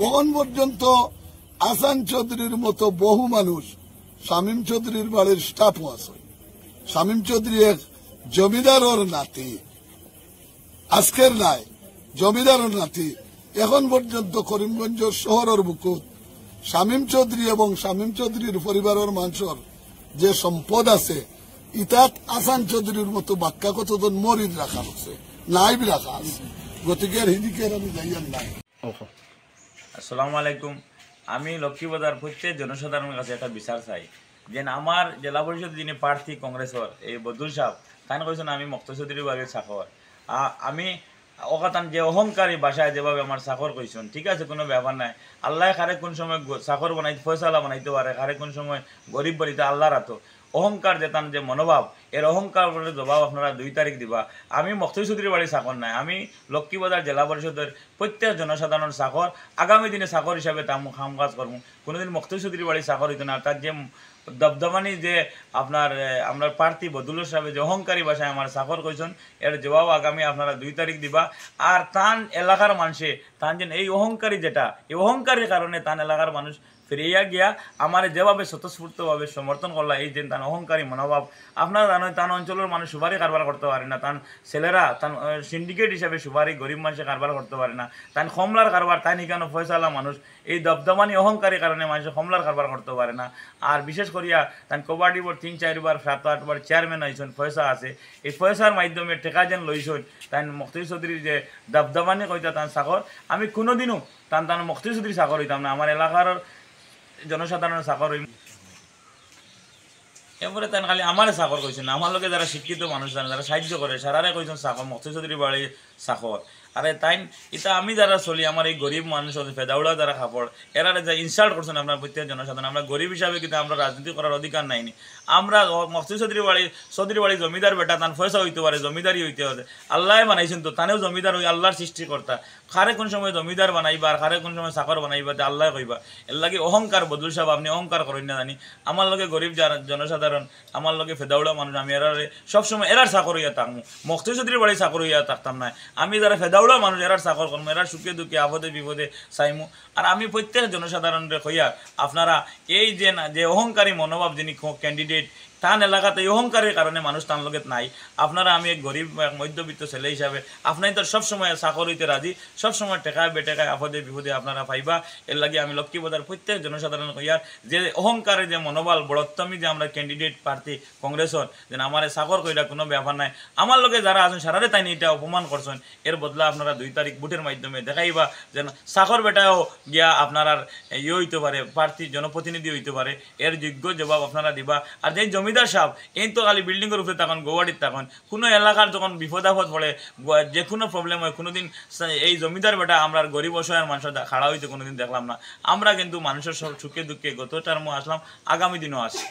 তখন পর্যন্ত আসান চৌধুরীর মতো বহু মানুষ শামীম চৌধুরীর বাড়ির স্টাফও আছে। শামীম চৌধুরী এক জমিদারের নাতি, আজকের নাই, জমিদারের নাতি। এখন পর্যন্ত করিমগঞ্জ শহরের বুকুত শামীম চৌধুরী এবং শামীম চৌধুরীর পরিবারের মানুষের যে সম্পদ আছে, ইতাত আসান চৌধুরীর মতো বাক্যা কতজন মরিদ রাখা হচ্ছে, নাইব রাখা আছে। গতিকে হিদিকের আমি যাইয়ার নাই। আসসালামু আলাইকুম। আমি লক্ষ্মীবাজার প্রত্যেক জনসাধারণের কাছে একটা বিচার চাই যে আমার জেলা পরিষদ যিনি প্রার্থী কংগ্রেসের এই বদুল সাহেব তাই কইছেন আমি মুক্তা চৌধুরী বাড়ির চাকর। আমি অকাতান যে অহংকারী ভাষায় যেভাবে আমার চাকর কইছেন, ঠিক আছে, কোনো ব্যাপার নাই। আল্লাহ খারে কোন সময় চাকর বানাইতে ফয়সালা বানাইতে পারে, খারে কোন সময় গরিব বাড়িতে আল্লাহর হাতো। অহংকার যেতান যে মনোভাব, এর অহংকার জবাব আপনারা 2 তারিখ দিবা। আমি মুক্তা চৌধুরী বাড়ির চাকর নাই, আমি লক্ষ্মীবাজার জেলা পরিষদের প্রত্যেক জনসাধারণ চাকর। আগামী দিনে চাকর হিসাবে তা কাম কাজ করবো। কোনোদিন মুক্তা চৌধুরী বাড়ির চাকর হইতো না। তার যে দবদবানি যে আমরা প্রার্থী বদুল সাহেব যে অহংকারী ভাষায় আমার চাকর কইছেন, এর জবাব আগামী আপনারা 2 তারিখ দিবা। আর তান এলাকার মানুষে তান যেন এই অহংকারী যেটা, এই অহংকারীর কারণে তান এলাকার মানুষ ফিরিয়া গিয়া আমার যেভাবে স্বতঃস্ফূর্তভাবে সমর্থন করলা, এই যে তান অহংকারী মনোভাব। আপনারা জানেন তান অঞ্চলের মানুষ সুপারি কারবার করতে পারে না, তান ছেলেরা তান সিন্ডিকেট হিসাবে সুপারি গরিব মানুষে কারবার করতে পারে না, তান কমলার কারবার তাই নিকানো ফয়সালা মানুষ এই দবদমানি অহংকারী কারণে মানুষের কমলার কারবার করতে পারে না। আর বিশেষ করিয়া তান কবাডি বোর্ড 3-4 বার 7-8 বার চেয়ারম্যান হয়েছেন, পয়সা আছে। এই পয়সার মাধ্যমে টেকা যেন লইছেন, তাই মুক্তা চৌধুরীর যে দবদমানি কইতা তান চাকর, আমি কোনোদিনও তান মুক্তা চৌধুরী চাকর হইতাম না। আমার এলাকার জনসাধারণের চাকর হইম। এরপরে তাই খালি আমার চাকর কইছেন না, আমার লোকে যারা শিক্ষিত মানুষ জানে, যারা সাহায্য করে, সারারে কইছেন চাকর, মুক্তা চৌধুরী বাড়ির চাকর। আরে তাই এটা আমি যারা চলি, আমার এই গরিব মানুষ ফেদাউড়া যারা খাপড়, এরা যা ইনসাল্ট করছেন আপনার প্রত্যেক জনসাধারণ। আমরা গরিব হিসাবে কিন্তু আমরা রাজনীতি করার অধিকার নাইনি। আমরা মুক্তা চৌধুরী বাড়ি জমিদার বেটা, তান পয়সা হইতে পারে, জমিদারি হইতে হবে। আল্লাহ বানাইছেন তো, তানেও জমিদার হই, আল্লাহর সৃষ্টিকর্তা। খারে কোন সময় জমিদার বানাইবা আর খারে কোন সময় চাকর বানাইবা, আল্লাহ কইবা। এর লাগে অহংকার বদুল সাহেব, আপনি অহংকার করেন না জানি। আমার লগে গরিব যারা জনসাধারণ, আমার লগে ফেদাউড়া মানুষ, আমি এরারে সবসময় এরার চাকর হইয়া থাকবো, মুক্তা চৌধুরী বাড়ি চাকর হইয়া থাকতাম না। আমি যারা ফেদাউড়া মানুষ এরার চাকর করবো, এরার সুখে দুঃখে আপদে বিপদে চাইমু। আর আমি প্রত্যেক জনসাধারণের কইয়া আপনারা এই যে অহংকারী মনোভাব যিনি ক্যান্ডিডেট, তান এলাকাতে এই অহংকারের কারণে মানুষ তান লোকের নাই। আপনারা, আমি এক গরিব মধ্যবিত্ত ছেলে হিসাবে আপনার তো সবসময় চাকর হইতে রাজি, সবসময় টেকায় বেটেকায় আপদে বিপদে আপনারা পাইবা। এর লাগে আমি লক্ষ্মীবাজার প্রত্যেক জনসাধারণ কইয়ার যে অহংকারের যে মনোবল, বড়ত্তমি যে আমরা ক্যান্ডিডেট প্রার্থী কংগ্রেসের, যেন আমার চাকর কইরা কোনো ব্যাপার নাই। আমার লোকে যারা আছেন সারারে তাই এটা অপমান করছেন, এর বদলা আপনারা 2 তারিখ ভোটের মাধ্যমে দেখাইবা যেন চাকর বেটাও গিয়া আপনার ইয়ে হইতে পারে, প্রার্থী জনপ্রতিনিধি হইতে পারে। এর যোগ্য জবাব আপনারা দিবা। আর যে জমিদার সাহেব, এই তো খালি বিল্ডিংয়ের উপরে তখন গোয়াড়ির তখন কোনো এলাকার যখন বিপদ আপদ পড়ে, যে কোনো প্রবলেম হয়, কোনোদিন এই জমিদার বেটা আমরা গরিব অসহায় মানুষের খাড়া হইতে কোনোদিন দেখলাম না। আমরা কিন্তু মানুষের সব সুখে দুঃখে গত টার্মও আসলাম, আগামী দিনও আসি।